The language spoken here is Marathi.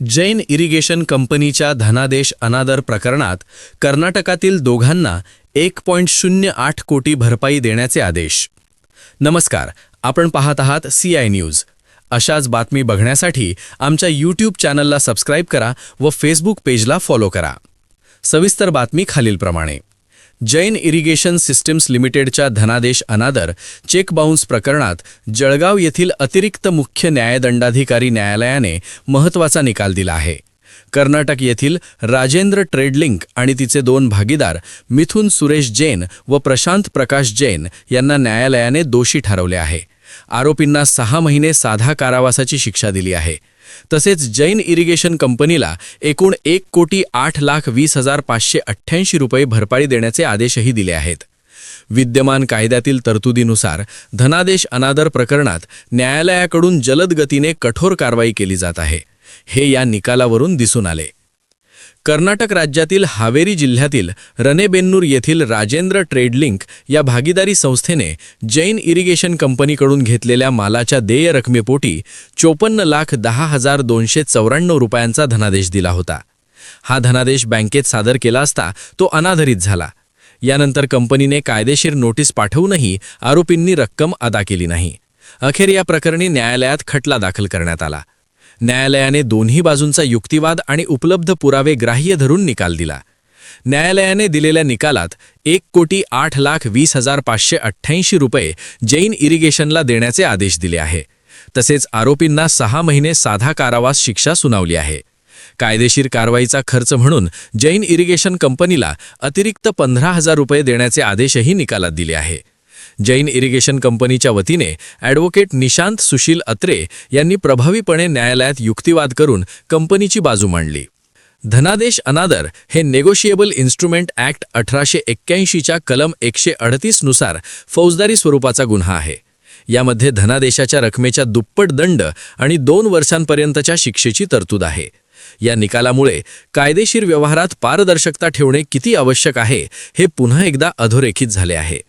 जैन इरिगेशन कंपनीच्या धनादेश अनादर प्रकरणात कर्नाटकातील दोघांना 1.08 कोटी भरपाई देण्याचे आदेश. नमस्कार, आपण पाहत आहात CI न्यूज. अशाच बातमी बघण्यासाठी आमच्या YouTube चॅनलला सबस्क्राईब करा व फेसबुक पेजला फॉलो करा. सविस्तर बातमी खालीलप्रमाणे. जैन इरिगेशन सिस्टम्स लिमिटेडच्या धनादेश अनादर चेक बाउन्स प्रकरणात जळगाव येथील अतिरिक्त मुख्य न्यायदंडाधिकारी न्यायालयाने महत्त्वाचा निकाल दिला आहे. कर्नाटक येथील राजेंद्र ट्रेडलिंक आणि तिचे दोन भागीदार मिथुन सुरेश जैन व प्रशांत प्रकाश जैन यांना न्यायालयाने दोषी ठरवले आहे. आरोपींना 6 महिने साधा कारावासाची शिक्षा दिली आहे. तसेच जैन इरिगेशन कंपनीला एकूण 1,08,20,588 रुपये भरपाई देण्याचे आदेशही दिले आहेत. विद्यमान कायद्यातील तरतुदीनुसार धनादेश अनादर प्रकरणात न्यायालयाकडून जलद गतीने कठोर कारवाई केली जात आहे, हे या निकालावरून दिसून आले. कर्नाटक राज्यातील हावेरी जिल्ह्यातील रनेबेन्नूर येथील राजेंद्र ट्रेडलिंक या भागीदारी संस्थेने जैन इरिगेशन कंपनीकडून घेतलेल्या मालाच्या देय रकमेपोटी 54,10,294 रुपयांचा धनादेश दिला होता. हा धनादेश बँकेत सादर केला असता तो अनादरित झाला. यानंतर कंपनीने कायदेशीर नोटीस पाठवूनही आरोपींनी रक्कम अदा केली नाही. अखेर या प्रकरणी न्यायालयात खटला दाखल करण्यात आला. न्यायालयाने दोन्ही बाजूंचा युक्तिवाद आणि उपलब्ध पुरावे ग्राह्य धरून निकाल दिला. न्यायालयाने दिलेल्या निकालात 1,08,20,588 रुपये जैन इरिगेशनला देण्याचे आदेश दिले आहे. तसेच आरोपींना 6 महिने साधा कारावास शिक्षा सुनावली आहे. कायदेशीर कारवाईचा खर्च म्हणून जैन इरिगेशन कंपनीला अतिरिक्त 15,000 रुपये देण्याचे आदेशही निकालात दिले आहे. जैन इरिगेशन कंपनीच्या वतीने ॲडव्होकेट निशांत सुशील अत्रे यांनी प्रभावीपणे न्यायालयात युक्तिवाद करून कंपनीची बाजू मांडली. धनादेश अनादर हे नेगोशिएबल इन्स्ट्रुमेंट ॲक्ट 1881च्या कलम 138 नुसार फौजदारी स्वरूपाचा गुन्हा आहे. यामध्ये धनादेशाच्या रकमेच्या दुप्पट दंड आणि 2 वर्षांपर्यंतच्या शिक्षेची तरतूद आहे. या निकालामुळे कायदेशीर व्यवहारात पारदर्शकता ठेवणे किती आवश्यक आहे हे पुन्हा एकदा अधोरेखित झाले आहे.